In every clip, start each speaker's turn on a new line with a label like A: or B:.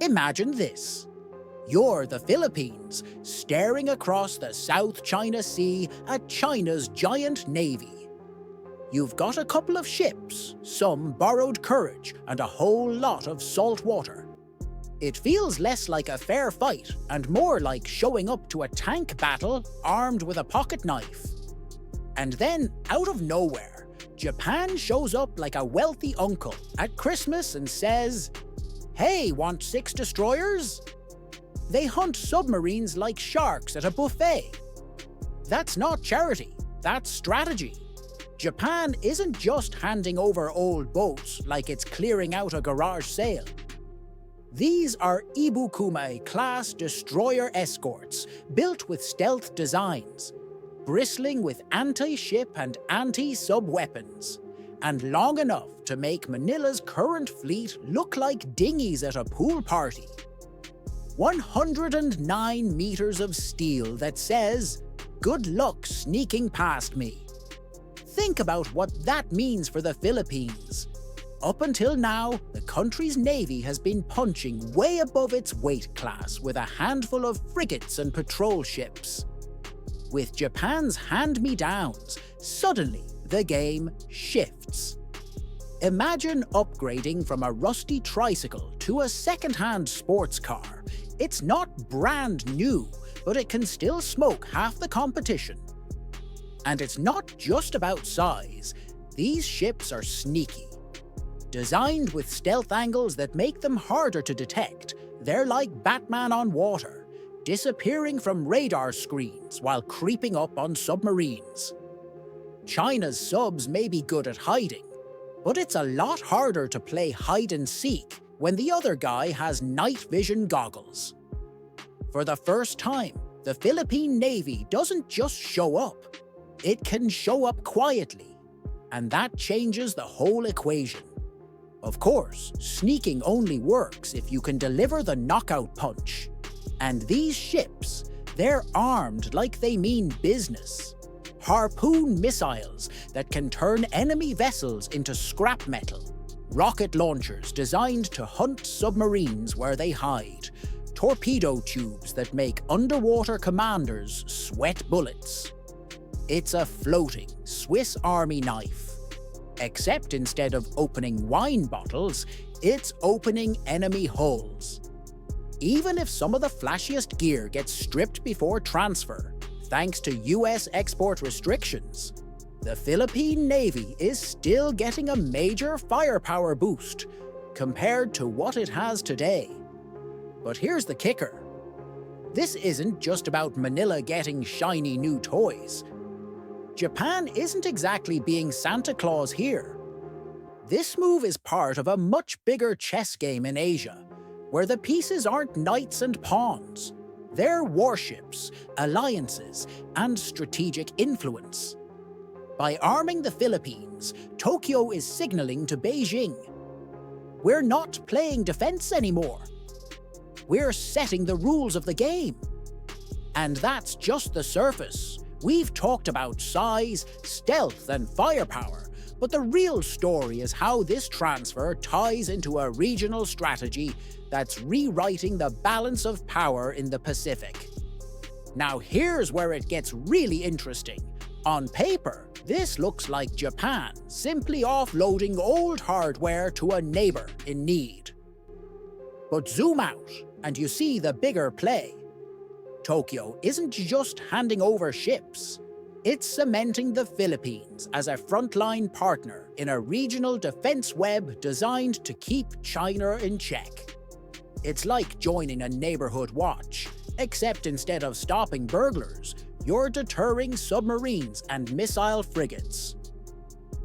A: Imagine this. You're the Philippines, staring across the South China Sea at China's giant navy. You've got a couple of ships, some borrowed courage, and a whole lot of salt water. It feels less like a fair fight and more like showing up to a tank battle armed with a pocket knife. And then, out of nowhere, Japan shows up like a wealthy uncle at Christmas and says, "Hey, want 6 destroyers?" They hunt submarines like sharks at a buffet. That's not charity, that's strategy. Japan isn't just handing over old boats like it's clearing out a garage sale. These are Ibukume-class destroyer escorts built with stealth designs, bristling with anti-ship and anti-sub weapons, and long enough to make Manila's current fleet look like dinghies at a pool party. 109 meters of steel that says, "Good luck sneaking past me." Think about what that means for the Philippines. Up until now, the country's navy has been punching way above its weight class with a handful of frigates and patrol ships. With Japan's hand-me-downs, suddenly the game shifts. Imagine upgrading from a rusty tricycle to a second-hand sports car. It's not brand new, but it can still smoke half the competition. And it's not just about size. These ships are sneaky. Designed with stealth angles that make them harder to detect, they're like Batman on water, disappearing from radar screens while creeping up on submarines. China's subs may be good at hiding, but it's a lot harder to play hide-and-seek when the other guy has night vision goggles. For the first time, the Philippine Navy doesn't just show up. It can show up quietly, and that changes the whole equation. Of course, sneaking only works if you can deliver the knockout punch. And these ships, they're armed like they mean business. Harpoon missiles that can turn enemy vessels into scrap metal. Rocket launchers designed to hunt submarines where they hide. Torpedo tubes that make underwater commanders sweat bullets. It's a floating Swiss Army knife. Except instead of opening wine bottles, it's opening enemy hulls. Even if some of the flashiest gear gets stripped before transfer, thanks to US export restrictions, the Philippine Navy is still getting a major firepower boost compared to what it has today. But here's the kicker. This isn't just about Manila getting shiny new toys. Japan isn't exactly being Santa Claus here. This move is part of a much bigger chess game in Asia, where the pieces aren't knights and pawns. They're warships, alliances, and strategic influence. By arming the Philippines, Tokyo is signaling to Beijing, "We're not playing defense anymore. We're setting the rules of the game." And that's just the surface. We've talked about size, stealth, and firepower, but the real story is how this transfer ties into a regional strategy that's rewriting the balance of power in the Pacific. Now here's where it gets really interesting. On paper, this looks like Japan simply offloading old hardware to a neighbor in need. But zoom out, and you see the bigger play. Tokyo isn't just handing over ships. It's cementing the Philippines as a frontline partner in a regional defense web designed to keep China in check. It's like joining a neighborhood watch, except instead of stopping burglars, you're deterring submarines and missile frigates.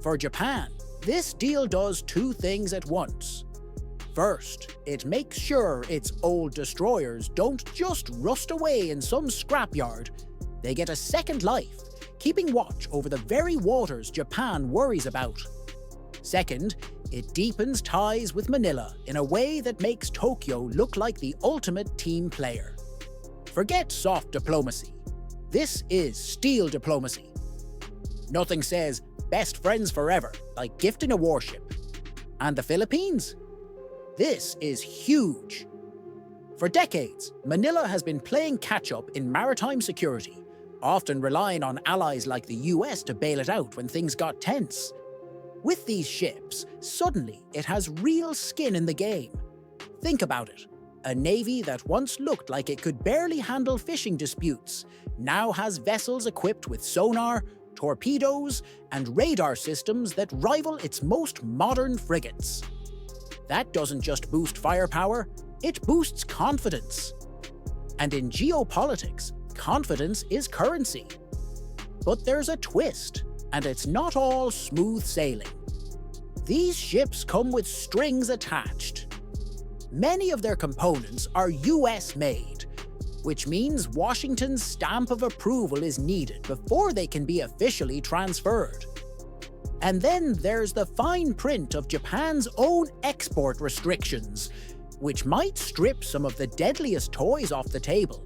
A: For Japan, this deal does 2 things at once. First, it makes sure its old destroyers don't just rust away in some scrapyard. They get a second life, keeping watch over the very waters Japan worries about. Second, it deepens ties with Manila in a way that makes Tokyo look like the ultimate team player. Forget soft diplomacy. This is steel diplomacy. Nothing says best friends forever like gifting a warship. And the Philippines? This is huge. For decades, Manila has been playing catch-up in maritime security, often relying on allies like the US to bail it out when things got tense. With these ships, suddenly it has real skin in the game. Think about it. A navy that once looked like it could barely handle fishing disputes now has vessels equipped with sonar, torpedoes, and radar systems that rival its most modern frigates. That doesn't just boost firepower, it boosts confidence. And in geopolitics, confidence is currency. But there's a twist, and it's not all smooth sailing. These ships come with strings attached. Many of their components are US-made, which means Washington's stamp of approval is needed before they can be officially transferred. And then there's the fine print of Japan's own export restrictions, which might strip some of the deadliest toys off the table.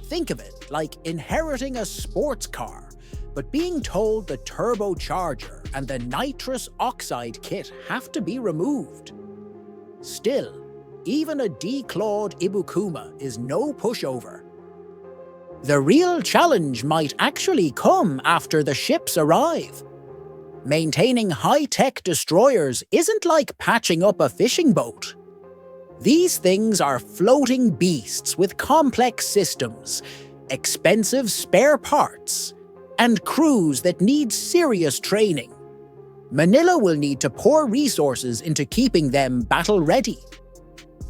A: Think of it like inheriting a sports car, but being told the turbocharger and the nitrous oxide kit have to be removed. Still, even a declawed Ibukuma is no pushover. The real challenge might actually come after the ships arrive. Maintaining high-tech destroyers isn't like patching up a fishing boat. These things are floating beasts with complex systems, expensive spare parts, and crews that need serious training. Manila will need to pour resources into keeping them battle-ready.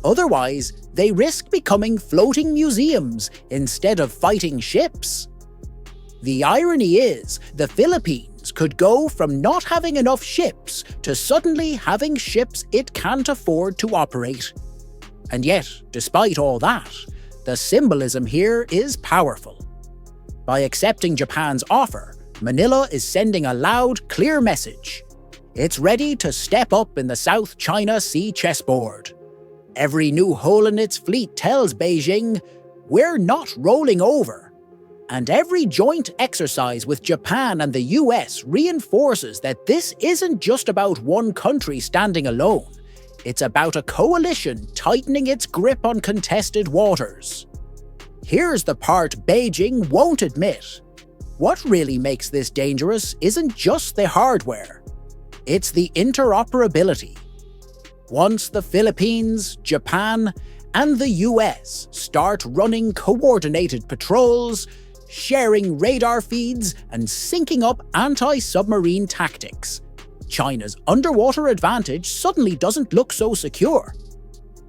A: Otherwise, they risk becoming floating museums instead of fighting ships. The irony is, the Philippines could go from not having enough ships to suddenly having ships it can't afford to operate. And yet, despite all that, the symbolism here is powerful. By accepting Japan's offer, Manila is sending a loud, clear message. It's ready to step up in the South China Sea chessboard. Every new hole in its fleet tells Beijing, we're not rolling over. And every joint exercise with Japan and the US reinforces that this isn't just about one country standing alone. It's about a coalition tightening its grip on contested waters. Here's the part Beijing won't admit. What really makes this dangerous isn't just the hardware. It's the interoperability. Once the Philippines, Japan, and the US start running coordinated patrols, sharing radar feeds, and syncing up anti-submarine tactics, China's underwater advantage suddenly doesn't look so secure.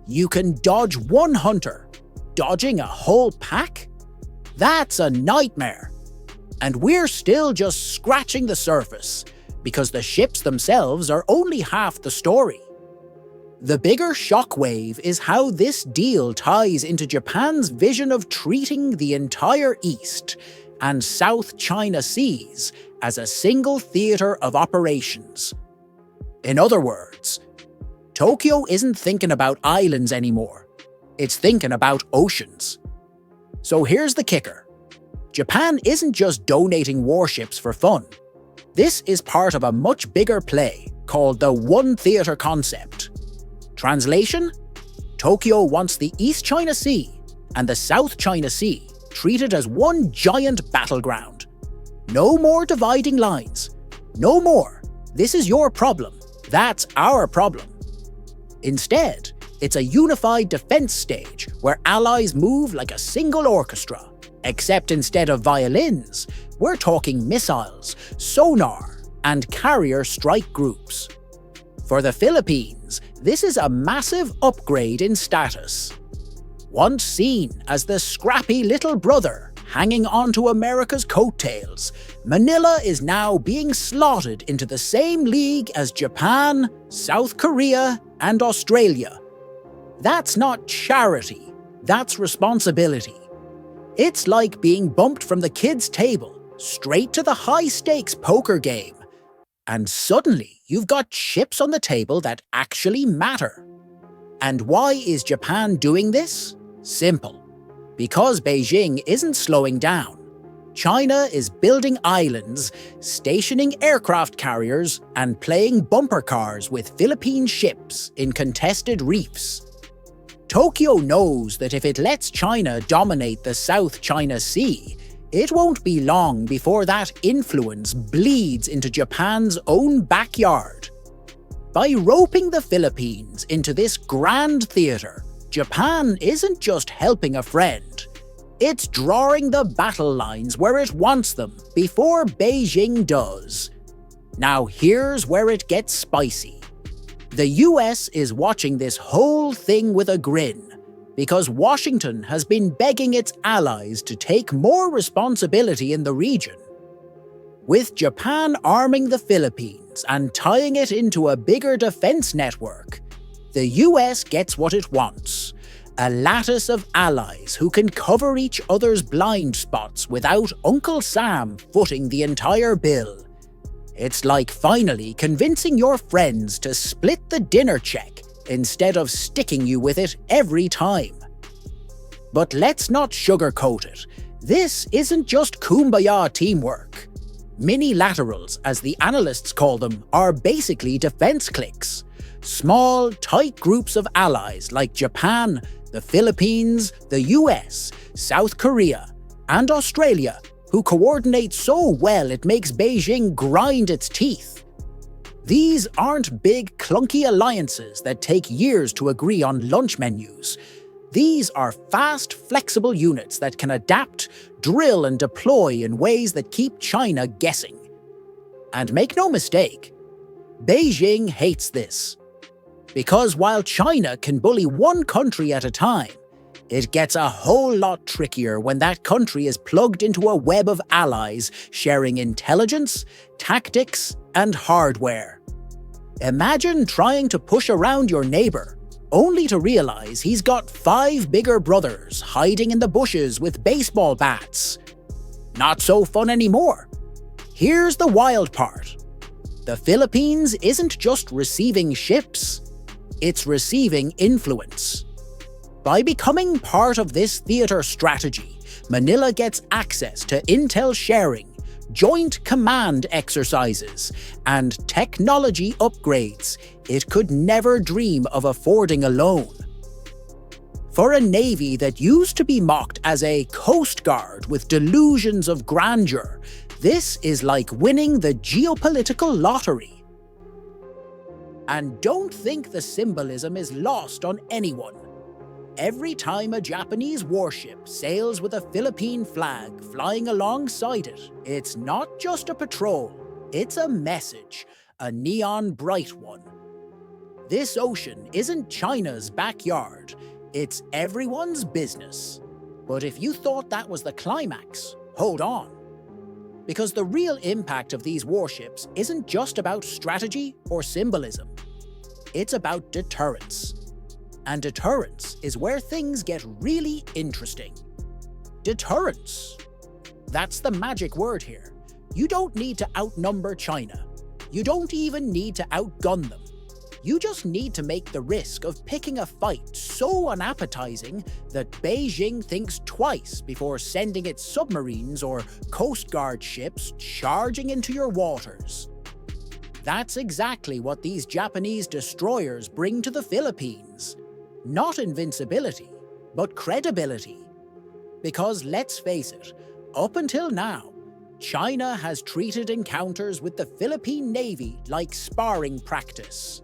A: You can dodge one hunter. Dodging a whole pack? That's a nightmare. And we're still just scratching the surface, because the ships themselves are only half the story. The bigger shockwave is how this deal ties into Japan's vision of treating the entire East and South China Seas as a single theater of operations. In other words, Tokyo isn't thinking about islands anymore. It's thinking about oceans. So here's the kicker. Japan isn't just donating warships for fun. This is part of a much bigger play called the One Theater concept. Translation? Tokyo wants the East China Sea and the South China Sea treated as one giant battleground. No more dividing lines. No more. This is your problem. That's our problem. Instead, it's a unified defense stage where allies move like a single orchestra. Except instead of violins, we're talking missiles, sonar, and carrier strike groups. For the Philippines, this is a massive upgrade in status. Once seen as the scrappy little brother hanging onto America's coattails, Manila is now being slotted into the same league as Japan, South Korea, and Australia. That's not charity, that's responsibility. It's like being bumped from the kids' table straight to the high-stakes poker game. And suddenly, you've got chips on the table that actually matter. And why is Japan doing this? Simple. Because Beijing isn't slowing down. China is building islands, stationing aircraft carriers, and playing bumper cars with Philippine ships in contested reefs. Tokyo knows that if it lets China dominate the South China Sea, it won't be long before that influence bleeds into Japan's own backyard. By roping the Philippines into this grand theatre, Japan isn't just helping a friend, it's drawing the battle lines where it wants them before Beijing does. Now here's where it gets spicy. The US is watching this whole thing with a grin, because Washington has been begging its allies to take more responsibility in the region. With Japan arming the Philippines and tying it into a bigger defense network, the US gets what it wants: a lattice of allies who can cover each other's blind spots without Uncle Sam footing the entire bill. It's like finally convincing your friends to split the dinner check instead of sticking you with it every time. But let's not sugarcoat it. This isn't just kumbaya teamwork. Minilaterals, as the analysts call them, are basically defense cliques. Small, tight groups of allies like Japan, the Philippines, the US, South Korea, and Australia, who coordinate so well it makes Beijing grind its teeth. These aren't big, clunky alliances that take years to agree on lunch menus. These are fast, flexible units that can adapt, drill, and deploy in ways that keep China guessing. And make no mistake, Beijing hates this. Because while China can bully one country at a time, it gets a whole lot trickier when that country is plugged into a web of allies sharing intelligence, tactics, and hardware. Imagine trying to push around your neighbor, only to realize he's got 5 bigger brothers hiding in the bushes with baseball bats. Not so fun anymore. Here's the wild part. The Philippines isn't just receiving ships, it's receiving influence. By becoming part of this theater strategy, Manila gets access to intel sharing, joint command exercises, and technology upgrades it could never dream of affording alone. For a navy that used to be mocked as a coast guard with delusions of grandeur, this is like winning the geopolitical lottery. And don't think the symbolism is lost on anyone. Every time a Japanese warship sails with a Philippine flag flying alongside it, it's not just a patrol, it's a message, a neon bright one. This ocean isn't China's backyard, it's everyone's business. But if you thought that was the climax, hold on. Because the real impact of these warships isn't just about strategy or symbolism, it's about deterrence. And deterrence is where things get really interesting. Deterrence. That's the magic word here. You don't need to outnumber China. You don't even need to outgun them. You just need to make the risk of picking a fight so unappetizing that Beijing thinks twice before sending its submarines or Coast Guard ships charging into your waters. That's exactly what these Japanese destroyers bring to the Philippines. Not invincibility, but credibility. Because let's face it, up until now, China has treated encounters with the Philippine Navy like sparring practice,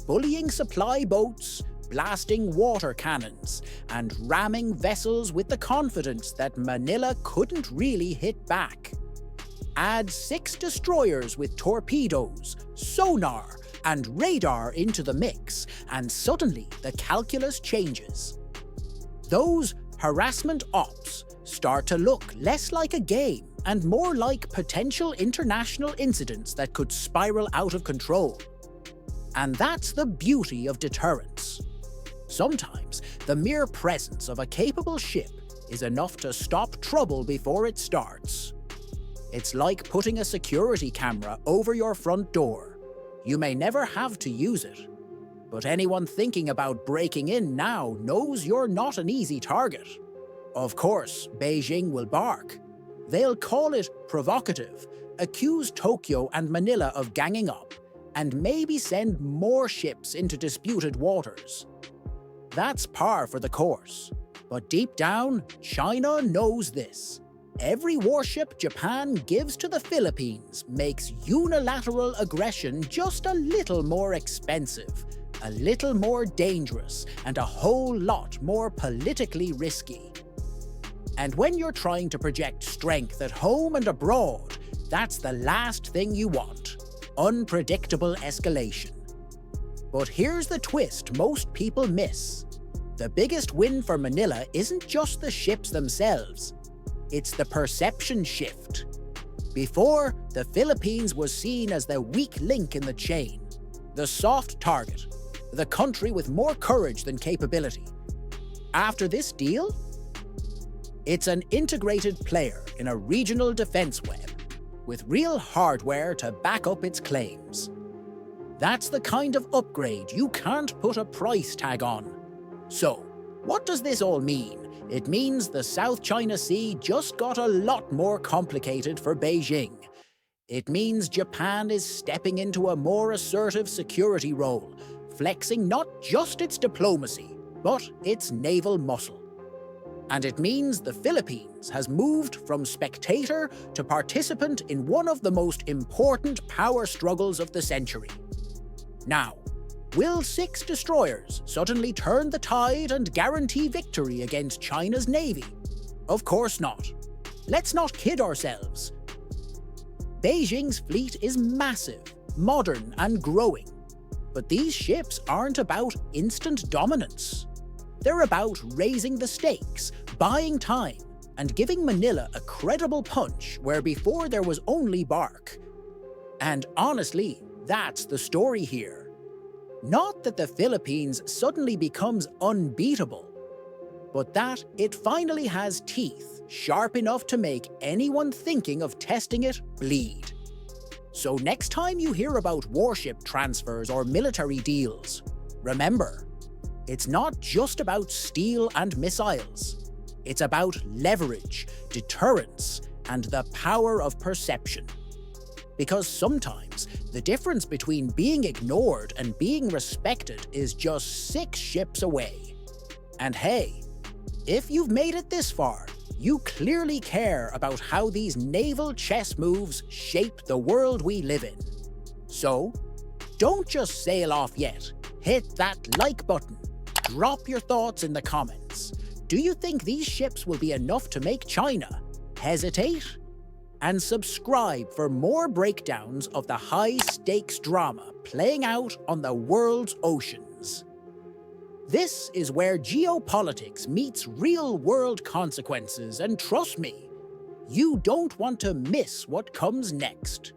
A: bullying supply boats, blasting water cannons, and ramming vessels with the confidence that Manila couldn't really hit back. Add 6 destroyers with torpedoes, sonar, and radar into the mix, and suddenly the calculus changes. Those harassment ops start to look less like a game and more like potential international incidents that could spiral out of control. And that's the beauty of deterrence. Sometimes the mere presence of a capable ship is enough to stop trouble before it starts. It's like putting a security camera over your front door. You may never have to use it, but anyone thinking about breaking in now knows you're not an easy target. Of course, Beijing will bark. They'll call it provocative, accuse Tokyo and Manila of ganging up, and maybe send more ships into disputed waters. That's par for the course. But deep down, China knows this. Every warship Japan gives to the Philippines makes unilateral aggression just a little more expensive, a little more dangerous, and a whole lot more politically risky. And when you're trying to project strength at home and abroad, that's the last thing you want: unpredictable escalation. But here's the twist most people miss. The biggest win for Manila isn't just the ships themselves. It's the perception shift. Before, the Philippines was seen as the weak link in the chain, the soft target, the country with more courage than capability. After this deal, it's an integrated player in a regional defense web, with real hardware to back up its claims. That's the kind of upgrade you can't put a price tag on. So, what does this all mean? It means the South China Sea just got a lot more complicated for Beijing. It means Japan is stepping into a more assertive security role, flexing not just its diplomacy, but its naval muscle. And it means the Philippines has moved from spectator to participant in one of the most important power struggles of the century. Now, will 6 destroyers suddenly turn the tide and guarantee victory against China's navy? Of course not. Let's not kid ourselves. Beijing's fleet is massive, modern, and growing. But these ships aren't about instant dominance. They're about raising the stakes, buying time, and giving Manila a credible punch where before there was only bark. And honestly, that's the story here. Not that the Philippines suddenly becomes unbeatable, but that it finally has teeth sharp enough to make anyone thinking of testing it bleed. So next time you hear about warship transfers or military deals, remember, it's not just about steel and missiles. It's about leverage, deterrence, and the power of perception. Because sometimes the difference between being ignored and being respected is just 6 ships away. And hey, if you've made it this far, you clearly care about how these naval chess moves shape the world we live in. So, don't just sail off yet. Hit that like button. Drop your thoughts in the comments. Do you think these ships will be enough to make China hesitate? And subscribe for more breakdowns of the high-stakes drama playing out on the world's oceans. This is where geopolitics meets real-world consequences, and trust me, you don't want to miss what comes next.